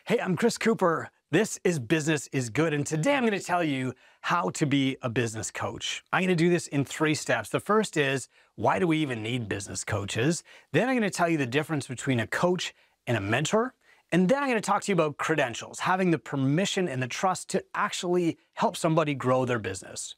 Hey, I'm Chris Cooper. This is Business is Good, and today I'm going to tell you how to be a business coach. I'm going to do this in 3 steps. The first is, why do we even need business coaches? Then I'm going to tell you the difference between a coach and a mentor. And then I'm going to talk to you about credentials, having the permission and the trust to actually help somebody grow their business.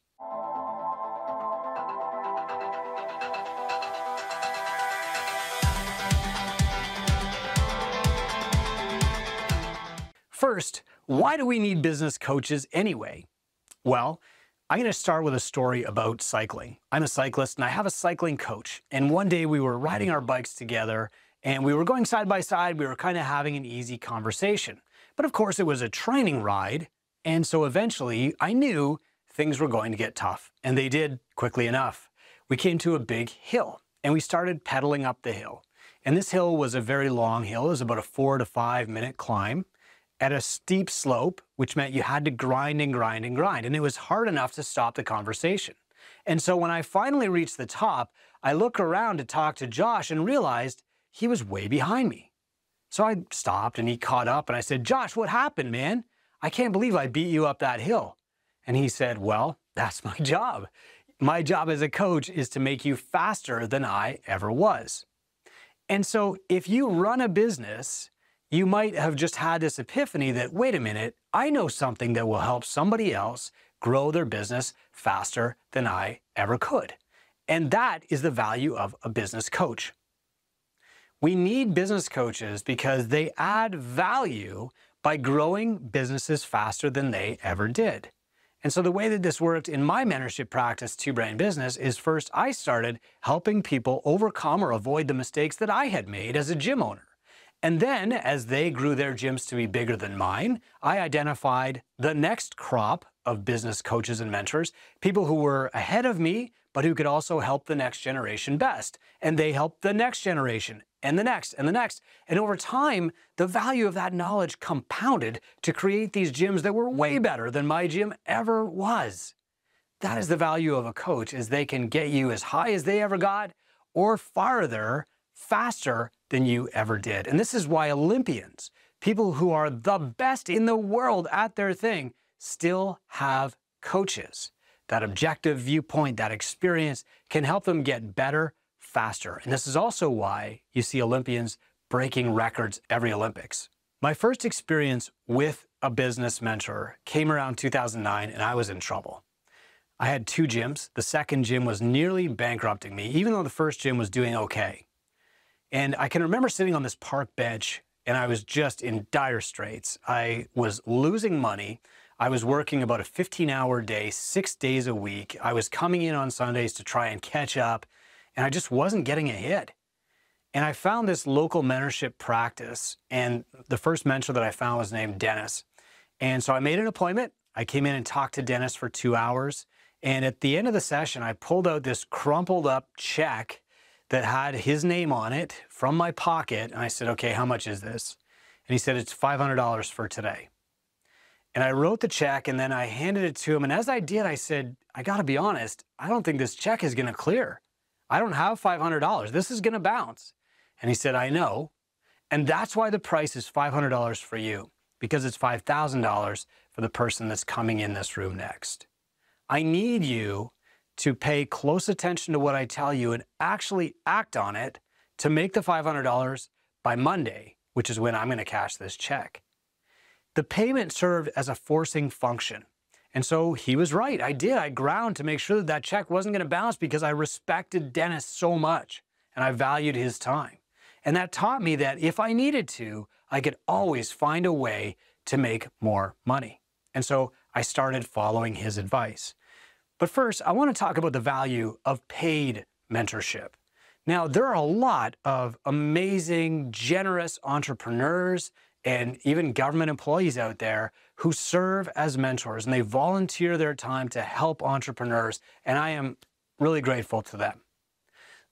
First, why do we need business coaches anyway? Well, I'm going to start with a story about cycling. I'm a cyclist and I have a cycling coach. And one day we were riding our bikes together and we were going side by side. We were kind of having an easy conversation. But of course, it was a training ride. And so eventually I knew things were going to get tough. And they did quickly enough. We came to a big hill and we started pedaling up the hill. And this hill was a very long hill. It was about a 4 to 5 minute climb at a steep slope, which meant you had to grind and grind and grind. And it was hard enough to stop the conversation. And so when I finally reached the top, I looked around to talk to Josh and realized he was way behind me. So I stopped and he caught up and I said, "Josh, what happened, man? I can't believe I beat you up that hill." And he said, "Well, that's my job. My job as a coach is to make you faster than I ever was." And so if you run a business, you might have just had this epiphany that, wait a minute, I know something that will help somebody else grow their business faster than I ever could. And that is the value of a business coach. We need business coaches because they add value by growing businesses faster than they ever did. And so the way that this worked in my mentorship practice, Two Brain Business, is first I started helping people overcome or avoid the mistakes that I had made as a gym owner. And then, as they grew their gyms to be bigger than mine, I identified the next crop of business coaches and mentors, people who were ahead of me, but who could also help the next generation best. And they helped the next generation, and the next, and the next. And over time, the value of that knowledge compounded to create these gyms that were way better than my gym ever was. That is the value of a coach, is they can get you as high as they ever got, or farther, faster than you ever did. And this is why Olympians, people who are the best in the world at their thing, still have coaches. That objective viewpoint, that experience can help them get better faster. And this is also why you see Olympians breaking records every Olympics. My first experience with a business mentor came around 2009 and I was in trouble. I had 2 gyms. The second gym was nearly bankrupting me, even though the first gym was doing okay. And I can remember sitting on this park bench and I was just in dire straits. I was losing money. I was working about a 15-hour day, 6 days a week. I was coming in on Sundays to try and catch up, and I just wasn't getting ahead. And I found this local mentorship practice, and the first mentor that I found was named Dennis. And so I made an appointment. I came in and talked to Dennis for 2 hours. And at the end of the session, I pulled out this crumpled up check that had his name on it from my pocket. And I said, "Okay, how much is this?" And he said, "It's $500 for today." And I wrote the check and then I handed it to him. And as I did, I said, "I got to be honest, I don't think this check is going to clear. I don't have $500. This is going to bounce." And he said, "I know. And that's why the price is $500 for you, because it's $5,000 for the person that's coming in this room next. I need you to pay close attention to what I tell you and actually act on it to make the $500 by Monday, which is when I'm going to cash this check." The payment served as a forcing function. And so he was right. I did. I ground to make sure that that check wasn't going to bounce because I respected Dennis so much and I valued his time. And that taught me that if I needed to, I could always find a way to make more money. And so I started following his advice. But first, I want to talk about the value of paid mentorship. Now, there are a lot of amazing, generous entrepreneurs and even government employees out there who serve as mentors, and they volunteer their time to help entrepreneurs, and I am really grateful to them.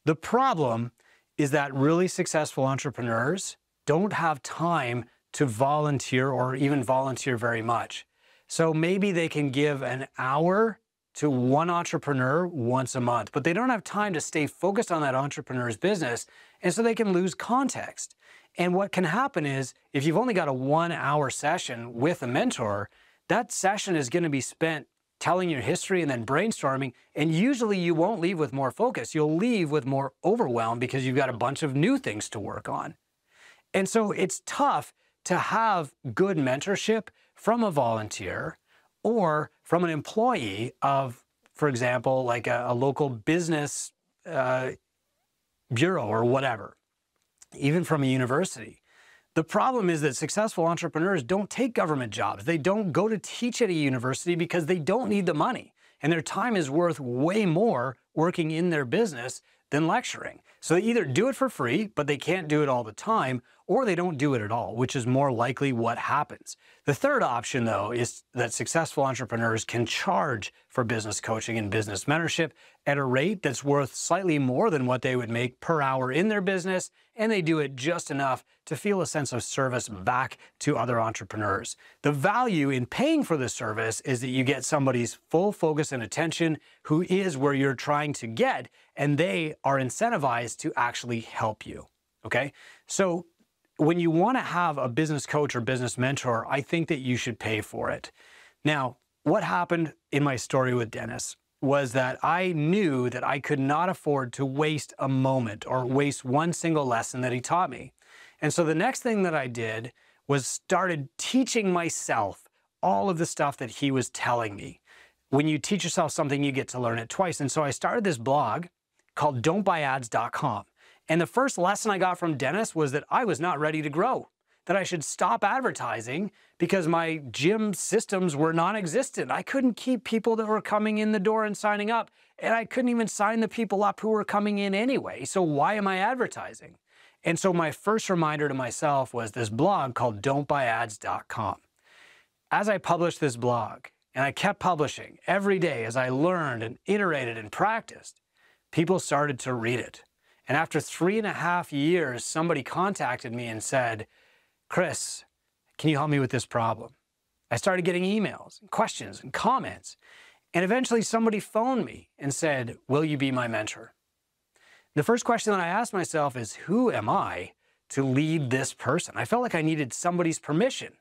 The problem is that really successful entrepreneurs don't have time to volunteer or even volunteer very much. So maybe they can give an hour to one entrepreneur once a month, but they don't have time to stay focused on that entrepreneur's business, and so they can lose context. And what can happen is if you've only got a 1-hour session with a mentor, that session is going to be spent telling your history and then brainstorming. And usually you won't leave with more focus. You'll leave with more overwhelm because you've got a bunch of new things to work on. And so it's tough to have good mentorship from a volunteer or from an employee of, for example, like a local business bureau or whatever, even from a university. The problem is that successful entrepreneurs don't take government jobs. They don't go to teach at a university because they don't need the money. And their time is worth way more working in their business than lecturing. So they either do it for free, but they can't do it all the time, or they don't do it at all, which is more likely what happens. The third option, though, is that successful entrepreneurs can charge for business coaching and business mentorship at a rate that's worth slightly more than what they would make per hour in their business, and they do it just enough to feel a sense of service back to other entrepreneurs. The value in paying for the service is that you get somebody's full focus and attention who is where you're trying to get, and they are incentivized to actually help you, okay? So when you want to have a business coach or business mentor, I think that you should pay for it. Now, what happened in my story with Dennis was that I knew that I could not afford to waste a moment or waste one single lesson that he taught me. And so the next thing that I did was started teaching myself all of the stuff that he was telling me. When you teach yourself something, you get to learn it twice. And so I started this blog called don'tbuyads.com. And the first lesson I got from Dennis was that I was not ready to grow, that I should stop advertising because my gym systems were non-existent. I couldn't keep people that were coming in the door and signing up, and I couldn't even sign the people up who were coming in anyway. So why am I advertising? And so my first reminder to myself was this blog called don'tbuyads.com. As I published this blog, and I kept publishing every day as I learned and iterated and practiced, people started to read it. And after 3.5 years, somebody contacted me and said, Chris, can you help me with this problem? I started getting emails and questions and comments. And eventually somebody phoned me and said, will you be my mentor? The first question that I asked myself is, who am I to lead this person? I felt like I needed somebody's permission.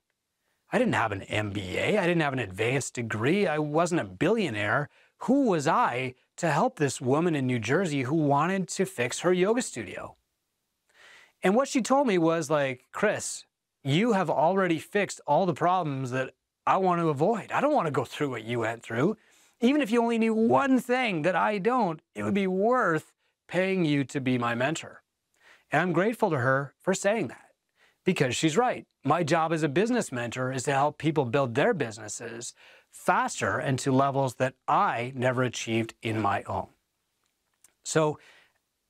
I didn't have an MBA. I didn't have an advanced degree. I wasn't a billionaire. Who was I to help this woman in New Jersey who wanted to fix her yoga studio? And what she told me was like, Chris, you have already fixed all the problems that I want to avoid. I don't want to go through what you went through. Even if you only knew one thing that I don't, it would be worth paying you to be my mentor. And I'm grateful to her for saying that because she's right. My job as a business mentor is to help people build their businesses faster and to levels that I never achieved in my own. So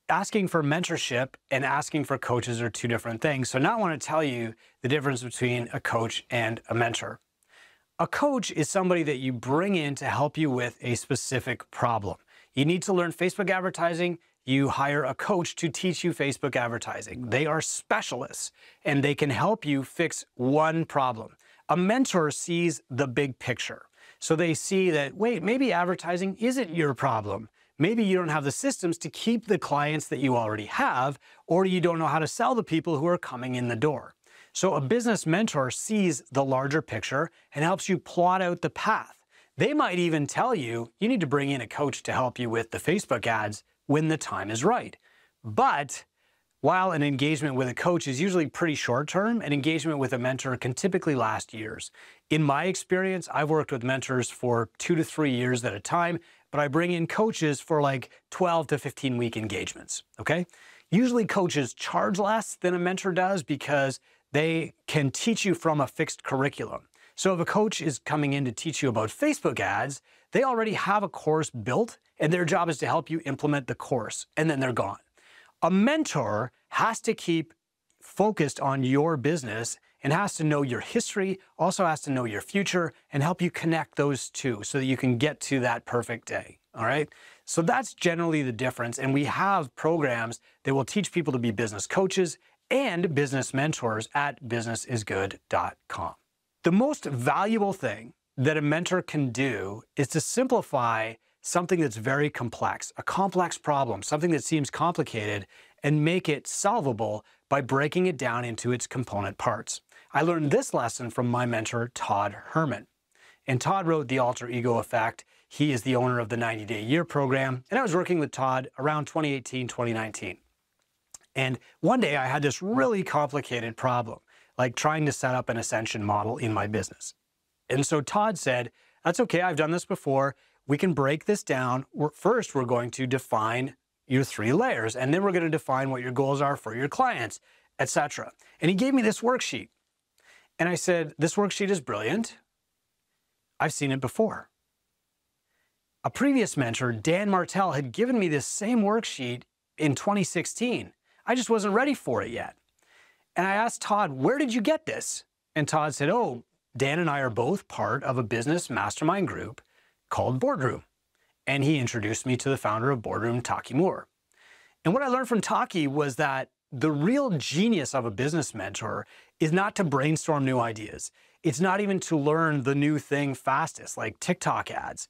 asking for mentorship and asking for coaches are two different things. So now I want to tell you the difference between a coach and a mentor. A coach is somebody that you bring in to help you with a specific problem. You need to learn Facebook advertising. You hire a coach to teach you Facebook advertising. They are specialists and they can help you fix one problem. A mentor sees the big picture. So they see that, wait, maybe advertising isn't your problem. Maybe you don't have the systems to keep the clients that you already have, or you don't know how to sell the people who are coming in the door. So a business mentor sees the larger picture and helps you plot out the path. They might even tell you, you need to bring in a coach to help you with the Facebook ads when the time is right. But while an engagement with a coach is usually pretty short-term, an engagement with a mentor can typically last years. In my experience, I've worked with mentors for 2 to 3 years at a time, but I bring in coaches for like 12 to 15-week engagements, okay? Usually coaches charge less than a mentor does because they can teach you from a fixed curriculum. So if a coach is coming in to teach you about Facebook ads, they already have a course built, and their job is to help you implement the course, and then they're gone. A mentor has to keep focused on your business and has to know your history, also has to know your future, and help you connect those two so that you can get to that perfect day, all right? So that's generally the difference, and we have programs that will teach people to be business coaches and business mentors at businessisgood.com. The most valuable thing that a mentor can do is to simplify something that's very complex, a complex problem, something that seems complicated, and make it solvable by breaking it down into its component parts. I learned this lesson from my mentor, Todd Herman. And Todd wrote The Alter Ego Effect. He is the owner of the 90-Day Year program. And I was working with Todd around 2018, 2019. And one day I had this really complicated problem, like trying to set up an ascension model in my business. And so Todd said, that's okay, I've done this before. We can break this down. First, we're going to define your 3 layers, and then we're going to define what your goals are for your clients, etc. And he gave me this worksheet. And I said, this worksheet is brilliant. I've seen it before. A previous mentor, Dan Martell, had given me this same worksheet in 2016. I just wasn't ready for it yet. And I asked Todd, where did you get this? And Todd said, oh, Dan and I are both part of a business mastermind group called Boardroom. And he introduced me to the founder of Boardroom, Taki Moore. And what I learned from Taki was that the real genius of a business mentor is not to brainstorm new ideas. It's not even to learn the new thing fastest, like TikTok ads.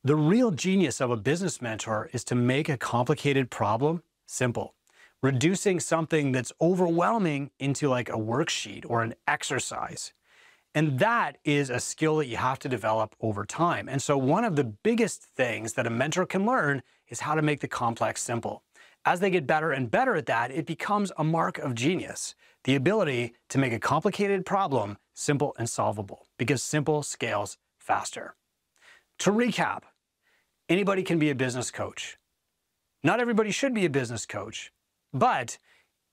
The real genius of a business mentor is to make a complicated problem simple, reducing something that's overwhelming into like a worksheet or an exercise. And that is a skill that you have to develop over time. And so one of the biggest things that a mentor can learn is how to make the complex simple. As they get better and better at that, it becomes a mark of genius, the ability to make a complicated problem simple and solvable, because simple scales faster. To recap, anybody can be a business coach. Not everybody should be a business coach, but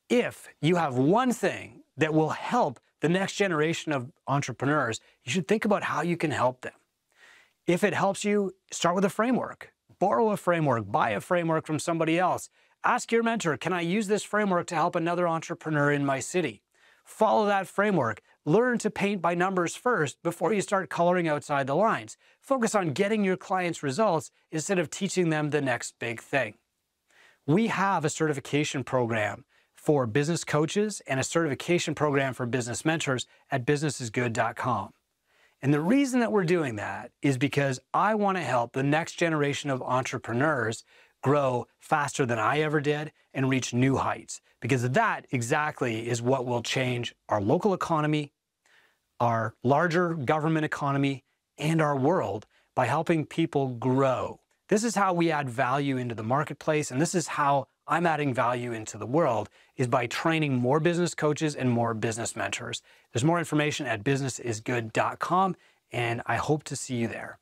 if you have one thing that will help the next generation of entrepreneurs, you should think about how you can help them. If it helps you, start with a framework. Borrow a framework, buy a framework from somebody else. Ask your mentor, can I use this framework to help another entrepreneur in my city? Follow that framework. Learn to paint by numbers first before you start coloring outside the lines. Focus on getting your clients results instead of teaching them the next big thing. We have a certification program for business coaches and a certification program for business mentors at businessisgood.com. And the reason that we're doing that is because I want to help the next generation of entrepreneurs grow faster than I ever did and reach new heights, because that exactly is what will change our local economy, our larger government economy, and our world by helping people grow. This is how we add value into the marketplace, and this is how I'm adding value into the world, is by training more business coaches and more business mentors. There's more information at businessisgood.com, and I hope to see you there.